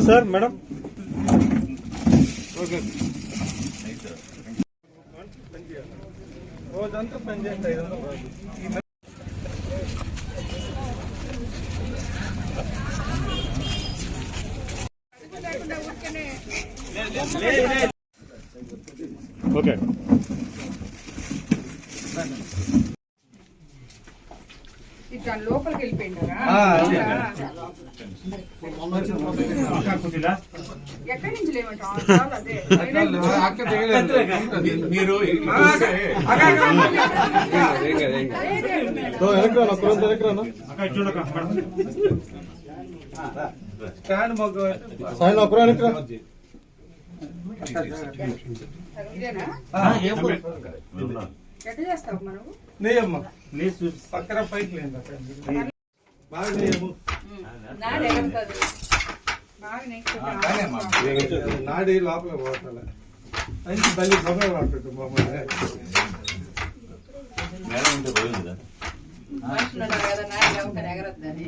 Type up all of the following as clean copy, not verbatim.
Sir madam okay రోజంతా పని చేస్తాయి. ఓకే లోపలికి వెళ్ళిపోయింటారా? ఎక్కడి నుంచి లేమంటారు మీరు ఎట్లా చేస్తావు మనం నెయ్యమ్మ పక్కన పైకి లేదు బాగా నెయ్యము నాడి లోపల పోతాల మంచి బలి బొమ్మ పడుతుంది మమ్మల్ని ఎగరద్దని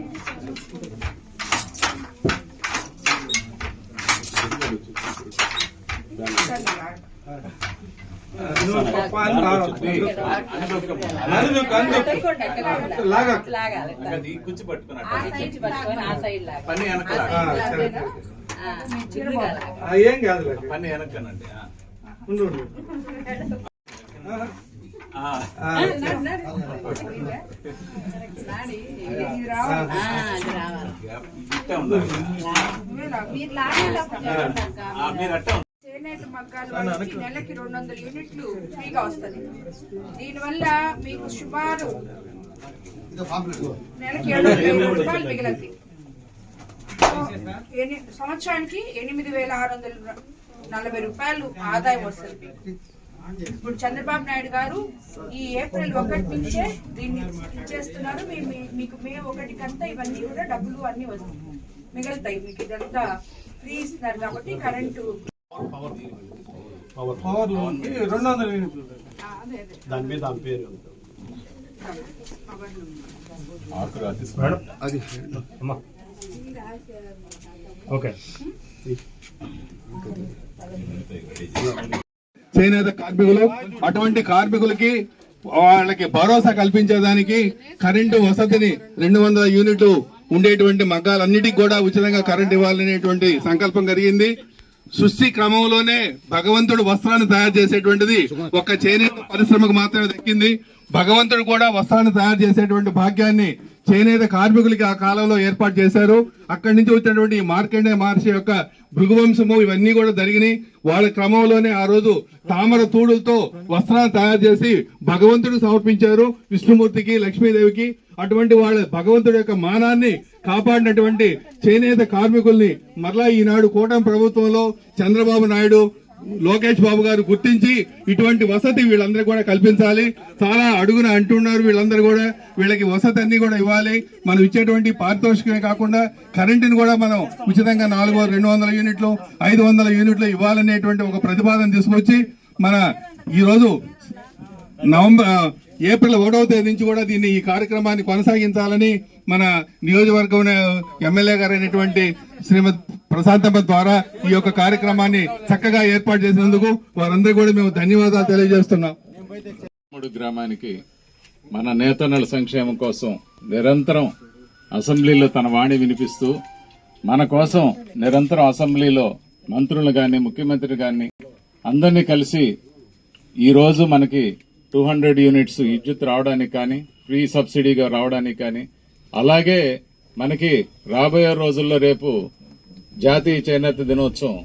ఏం కాదు పని వెనక్కనండి చేనేత మగ్గాలు నెలకి 200 యూనిట్లు ఫ్రీగా వస్తుంది. దీనివల్ల మీకు సుమారు నెలకి 7,000 రూపాయలు మిగిలింది. సంవత్సరానికి 8,640 రూపాయలు ఆదాయం వస్తుంది. ఇప్పుడు చంద్రబాబు నాయుడు గారు ఈ ఏప్రిల్ 1 నుంచే దీన్ని ఇచ్చేస్తున్నారు. మీకు మే 1కంతా ఇవన్నీ కూడా డబ్బులు అన్ని మిగులుతాయి. మీకు ఇదంతా ఫ్రీ ఇస్తున్నారు కాబట్టి కరెంటు పవర్ 200 యూనిట్లు దాని మీద దాని పేరు అది ఓకే. చేనేత కార్మికులు అటువంటి కార్మికులకి వాళ్ళకి భరోసా కల్పించేదానికి కరెంటు వసతిని 200 యూనిట్లు ఉండేటువంటి మగ్గాలన్నిటికీ కూడా ఉచితంగా కరెంట్ ఇవ్వాలనేటువంటి సంకల్పం కలిగింది. సృష్టి క్రమంలోనే భగవంతుడు వస్త్రాన్ని తయారు చేసేటువంటిది ఒక చేనేత పరిశ్రమకు మాత్రమే దక్కింది. భగవంతుడు కూడా వస్త్రాన్ని తయారు చేసేటువంటి భాగ్యాన్ని చేనేత కార్మికులకి ఆ కాలంలో ఏర్పాటు చేశారు. అక్కడి నుంచి వచ్చినటువంటి మార్కండేయ మహర్షి యొక్క భృగువంశము ఇవన్నీ కూడా జరిగినాయి. వాళ్ళ క్రమంలోనే ఆ రోజు తామర తూడులతో వస్త్రాన్ని తయారు చేసి భగవంతుడు సమర్పించారు, విష్ణుమూర్తికి లక్ష్మీదేవికి. అటువంటి వాళ్ళ భగవంతుడి యొక్క మానాన్ని కాపాడినటువంటి చేనేత కార్మికుల్ని మరలా ఈనాడు కూటమి ప్రభుత్వంలో చంద్రబాబు నాయుడు, లోకేష్ బాబు గారు గుర్తించి ఇటువంటి వసతి వీళ్ళందరూ కూడా కల్పించాలి. చాలా అడుగున అంటున్నారు. వీళ్ళందరూ కూడా వీళ్ళకి వసతి అన్ని కూడా ఇవ్వాలి. మనం ఇచ్చేటువంటి పారితోషికమే కాకుండా కరెంటుని కూడా మనం ఉచితంగా 200 యూనిట్లు 500 యూనిట్లు ఇవ్వాలనేటువంటి ఒక ప్రతిపాదన తీసుకొచ్చి మన ఈ రోజు ఏప్రిల్ 1వ తేదీ నుంచి కూడా దీన్ని ఈ కార్యక్రమాన్ని కొనసాగించాలని మన నియోజకవర్గం ఎమ్మెల్యే గారైనటువంటి శ్రీమతి ప్రశాంతమ్మ ద్వారా ఈ యొక్క కార్యక్రమాన్ని చక్కగా ఏర్పాటు చేసినందుకు వారందరూ కూడా మేము ధన్యవాదాలు తెలియజేస్తున్నాం. గ్రామానికి మన నేతన్నల సంక్షేమం కోసం నిరంతరం అసెంబ్లీలో తన వాణి వినిపిస్తూ మన కోసం నిరంతరం అసెంబ్లీలో మంత్రులు గాని ముఖ్యమంత్రి గాని అందరినీ కలిసి ఈ రోజు మనకి 200 యూనిట్స్ విద్యుత్ రావడానికి కానీ ఫ్రీ సబ్సిడీగా రావడానికి కానీ అలాగే మనకి రాబోయే రోజుల్లో రేపు జాతీయ చేనేత దినోత్సవం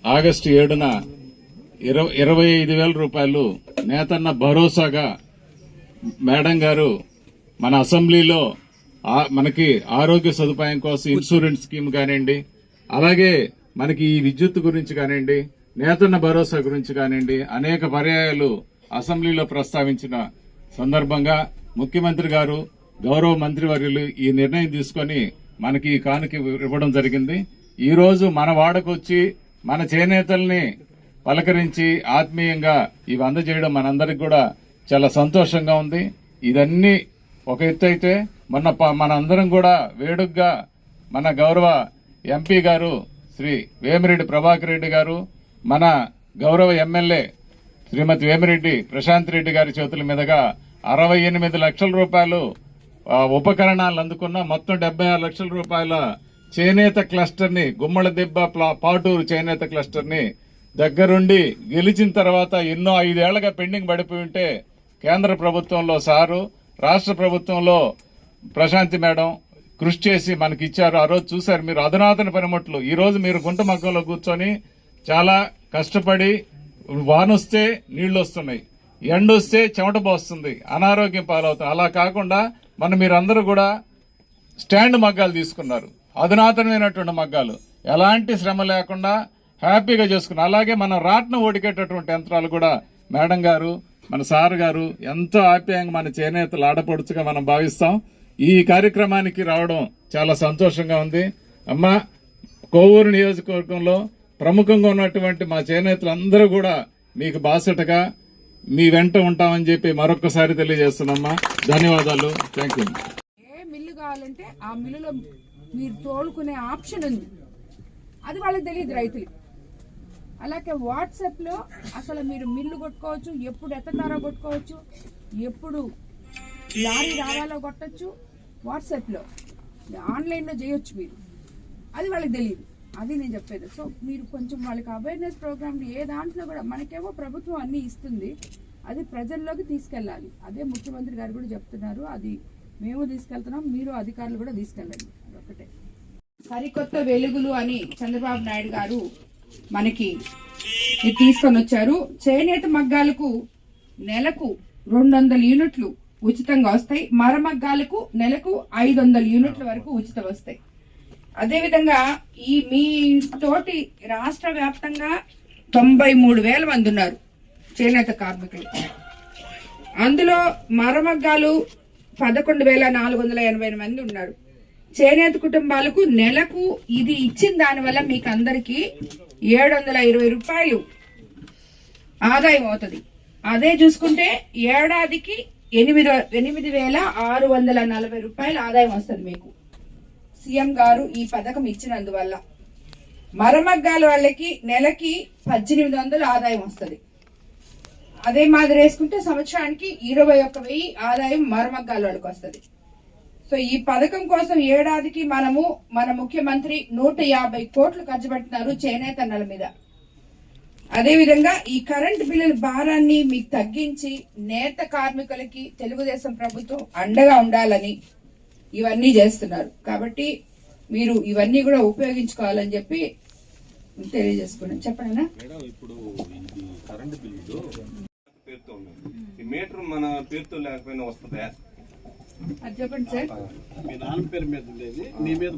ఆగస్టు 7న 25,000 రూపాయలు నేతన్న భరోసాగా మేడం గారు మన అసెంబ్లీలో మనకి ఆరోగ్య సదుపాయం కోసం ఇన్సూరెన్స్ స్కీమ్ కానివ్వండి, అలాగే మనకి ఈ విద్యుత్ గురించి కానివ్వండి, నేతన్న భరోసా గురించి కానివ్వండి అనేక పర్యాయాలు అసెంబ్లీలో ప్రస్తావించిన సందర్భంగా ముఖ్యమంత్రి గారు గౌరవ మంత్రివర్యులు ఈ నిర్ణయం తీసుకుని మనకి ఈ కానుక ఇవ్వడం జరిగింది. ఈ రోజు మన వాడకొచ్చి మన చేనేతల్ని పలకరించి ఆత్మీయంగా ఇవి అందజేయడం మనందరికి కూడా చాలా సంతోషంగా ఉంది. ఇదన్నీ ఒక ఎత్తు అయితే మన అందరం కూడా వేడుగ్గా మన గౌరవ ఎంపీ గారు శ్రీ వేమిరెడ్డి ప్రభాకర్ రెడ్డి గారు, మన గౌరవ ఎమ్మెల్యే శ్రీమతి వేమిరెడ్డి ప్రశాంత్ రెడ్డి గారి చేతుల మీదుగా 68 లక్షల రూపాయలు ఉపకరణాలు అందుకున్న మొత్తం 76 లక్షల రూపాయల చేనేత క్లస్టర్ ని, గుమ్మల దెబ్బ పాటూరు చేనేత క్లస్టర్ ని దగ్గరుండి గెలిచిన తర్వాత ఎన్నో 5 ఏళ్లుగా పెండింగ్ పడిపోయి ఉంటే కేంద్ర ప్రభుత్వంలో సారు, రాష్ట్ర ప్రభుత్వంలో ప్రశాంతి మేడం కృషి చేసి మనకి ఇచ్చారు. ఆ రోజు చూశారు మీరు అధునాతన పనిముట్లు. ఈ రోజు మీరు గుంట మగ్గంలో కూర్చొని చాలా కష్టపడి వానొస్తే నీళ్లు వస్తున్నాయి, ఎండొస్తే చెమట పోస్తుంది, అనారోగ్యం పాలవుతుంది. అలా కాకుండా మీరందరూ కూడా స్టాండ్ మగ్గాలు తీసుకున్నారు, అధునాతనమైనటువంటి మగ్గాలు, ఎలాంటి శ్రమ లేకుండా హ్యాపీగా చేసుకున్నారు. అలాగే మనం రాట్నం ఓడికేటటువంటి యంత్రాలు కూడా మేడం గారు, మన సార్ గారు ఎంతో ఆప్యాయంగా మన చేనేతలు ఆడపడుచుగా మనం భావిస్తాం. ఈ కార్యక్రమానికి రావడం చాలా సంతోషంగా ఉంది. అమ్మా, కోవూరు నియోజకవర్గంలో ప్రముఖంగా ఉన్నటువంటి మా చేనేతలందరూ కూడా మీకు బాసటగా మీ వెంట ఉంటామని చెప్పి మరొకసారి తెలియజేస్తున్నామ్మా. ధన్యవాదాలు. Thank you. ఏ మిల్లు కావాలంటే ఆ మిల్లులో మీరు తోలుకునే ఆప్షన్ ఉంది, అది వాళ్ళకి తెలియదు రైతులు. అలాగే వాట్సాప్ లో అసలు మీరు మిల్లు కొట్టుకోవచ్చు, ఎప్పుడు ఎత్తతారో కొట్టుకోవచ్చు, ఎప్పుడు లారీ రావాలో కొట్టచ్చు, వాట్సాప్ లో ఆన్లైన్ లో చేయొచ్చు మీరు, అది వాళ్ళకి తెలియదు. అది నేను చెప్పేది. సో మీరు కొంచెం వాళ్ళకి అవేర్నెస్ ప్రోగ్రామ్ ఏ దాంట్లో కూడా, మనకేమో ప్రభుత్వం అన్ని ఇస్తుంది, అది ప్రజల్లోకి తీసుకెళ్ళాలి. అదే ముఖ్యమంత్రి గారు కూడా చెప్తున్నారు, అది మేము తీసుకెళ్తున్నాం, మీరు అధికారులు కూడా తీసుకెళ్ళండి. ఒకటే సరికొత్త వెలుగులు అని చంద్రబాబు నాయుడు గారు మనకి తీసుకొని వచ్చారు. చేనేత మగ్గాలకు నెలకు 200 యూనిట్లు ఉచితంగా వస్తాయి, మరమగ్గాలకు నెలకు 500 యూనిట్ల వరకు ఉచితం వస్తాయి. అదేవిధంగా ఈ మీ తోటి రాష్ట్ర వ్యాప్తంగా 93,000 మంది ఉన్నారు చేనేత కార్మికులు. అందులో మరమగ్గాలు 11,480 మంది ఉన్నారు. చేనేత కుటుంబాలకు నెలకు ఇది ఇచ్చిన దానివల్ల మీకు అందరికి 720 రూపాయలు ఆదాయం అవుతుంది. అదే చూసుకుంటే ఏడాదికి 8,640 రూపాయలు ఆదాయం వస్తుంది మీకు, సీఎం గారు ఈ పథకం ఇచ్చినందువల్ల. మరమగ్గాల వాళ్ళకి నెలకి 1,800 ఆదాయం వస్తుంది. అదే మాదిరి వేసుకుంటే సంవత్సరానికి 21,000 ఆదాయం మరమగ్గాల వాళ్ళకి వస్తుంది. సో ఈ పథకం కోసం ఏడాదికి మన ముఖ్యమంత్రి 150 కోట్లు ఖర్చు పెడుతున్నారు చేనేతన్నల మీద. అదేవిధంగా ఈ కరెంటు బిల్లుల భారాన్ని మీకు తగ్గించి నేత కార్మికులకి తెలుగుదేశం ప్రభుత్వం అండగా ఉండాలని ఇవన్నీ చేస్తున్నారు. కాబట్టి మీరు ఇవన్నీ కూడా ఉపయోగించుకోవాలని చెప్పి తెలియజేసుకున్నాను. చెప్పండి. ఇప్పుడు ఇది కరెంటు బిల్లు పేరుతో ఉంది, ఈ మీటర్ మన పేరుతో లేకపోయినా వస్తుందా? అది చెప్పండి సార్. మీ నాన్న పేరు మీద ఉండేది మీ మీద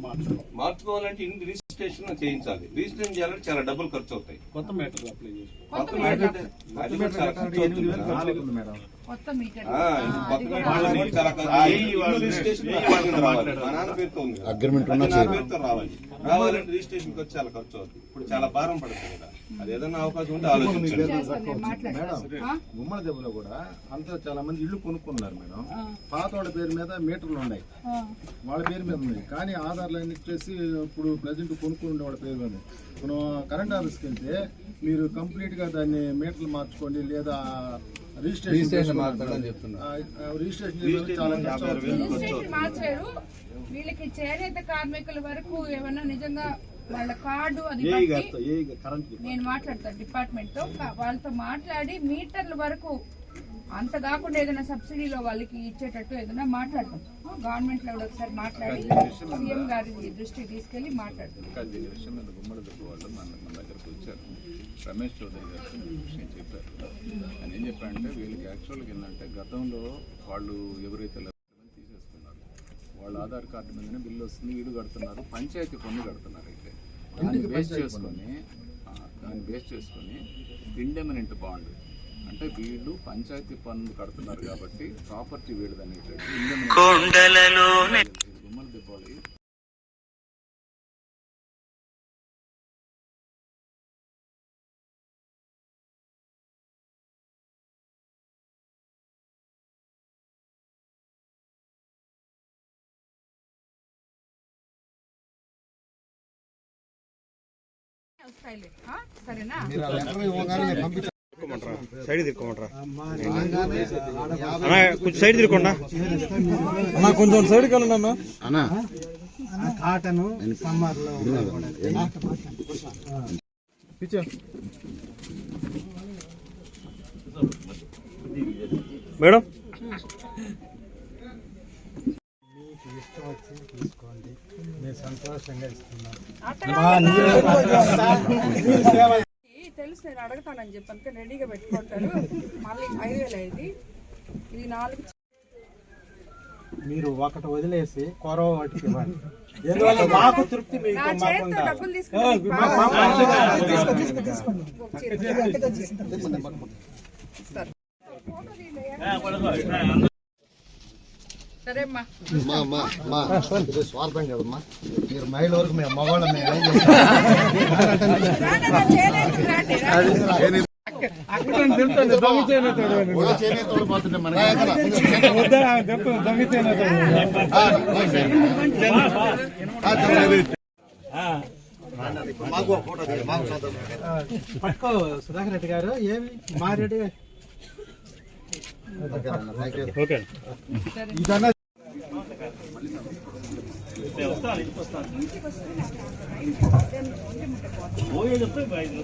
మార్చుకోవాలంటే ఇంటి రిజిస్ట్రేషన్ చేయించాలి. రిజిస్ట్రేషన్ చేయాలంటే చాలా డబ్బులు ఖర్చు అవుతాయి. కొత్త మీటర్ అప్లై చేసి కొత్త మీటర్ అది కూడా చాలా ఖర్చు అవుతుంది. కొత్త మీటర్ కొత్త మీటర్ చాలా రిజిస్ట్రేషన్ మా నాన్న పేరుతో ఉంది, నా పేరుతో రావాలంటే రిజిస్ట్రేషన్ వచ్చి చాలా ఖర్చు అవుతుంది. ఇప్పుడు చాలా భారం పడుతుంది కదా, అది ఏదైనా అవకాశం ఉంటే ఆలోచించండి. గుమ్మడి దెబ్బలో కూడా అంతా చాలా మంది ఇల్లు కొనుక్కున్నారు మేడం. పాత వాళ్ళ పేరు మీద మీటర్లు ఉన్నాయి, వాళ్ళ పేరు మీద ఉన్నాయి. కానీ ఆధార్ లైన్ ఇచ్చేసి ఇప్పుడు ప్రజెంట్ కొనుక్కునే వాళ్ళ పేరు మీద. మనం కరెంట్ ఆఫీస్కి వెళ్తే మీరు కంప్లీట్ గా దాన్ని మీటర్లు మార్చుకోండి లేదా రిజిస్ట్రేషన్ మార్చారు. వీళ్ళకి చేనేత కార్మికుల వరకు ఏమన్నా నిజంగా వాళ్ళ కార్డు అది నేను మాట్లాడతాను డిపార్ట్మెంట్ తో, వాళ్ళతో మాట్లాడి మీటర్ల వరకు అంత కాకుండా ఏదైనా సబ్సిడీలో వాళ్ళకి ఇచ్చేటట్టు ఏదైనా మాట్లాడతాం. గవర్నమెంట్ లో కూడా ఒకసారి మాట్లాడి సీఎం గారి దృష్టికి తీసుకెళ్లి మాట్లాడతాం. రమేష్ చౌదరి గారు విషయం చెప్పారు. ఆయన ఏం చెప్పారంటే వీళ్ళకి యాక్చువల్గా ఏంటంటే గతంలో వాళ్ళు ఎవరైతే తీసేస్తున్నారు వాళ్ళ ఆధార్ కార్డు మీదనే బిల్లు వస్తుంది, వీళ్ళు కడుతున్నారు, పంచాయతీ పన్ను కడుతున్నారు. అయితే దాన్ని బేస్ చేసుకొని ఇండెమినెంట్ బాండ్ అంటే వీళ్ళు పంచాయతీ పన్ను కడుతున్నారు కాబట్టి ప్రాపర్టీ వీళ్ళదనేటువంటి గుమ్మల దెబ్బలు వస్తాయిలే, ఆ? సరేనా? సైడ్ తిరుక్కోమంటారా కొంచెం సైడ్ తిరుక్కోండా అన్నా, కొంచెం సైడ్ కలన్నా అన్నా. కాటన్ సమ్మర్ లో మేడం మీకు ఇష్టం వచ్చి తీసుకోండి, మేము సంతోషంగా ఇస్తున్నాం. తెలుసు, నేను అడుగుతానని చెప్పి అంతే రెడీగా పెట్టుకుంటారు. మళ్ళీ 5,000 అయింది, ఇది 4. మీరు ఒకటి వదిలేసి కొరవ వాటికి ఇవ్వండి. ఎందువల్ల మాకు తృప్తి, మీకు నా మాకు చేతితో ఉండాలి. డబ్బులు తీసుకుని సరే అమ్మా. స్వార్థం కదమ్మా, మీరు మహిళ వరకు మేము మగవాళ్ళం చేనేతోడు పోతుంటే పట్టుకో సుధాకర్ రెడ్డి గారు, ఏమి మా రెడ్డి ఓకే ఇదన్నా చెప్పండి.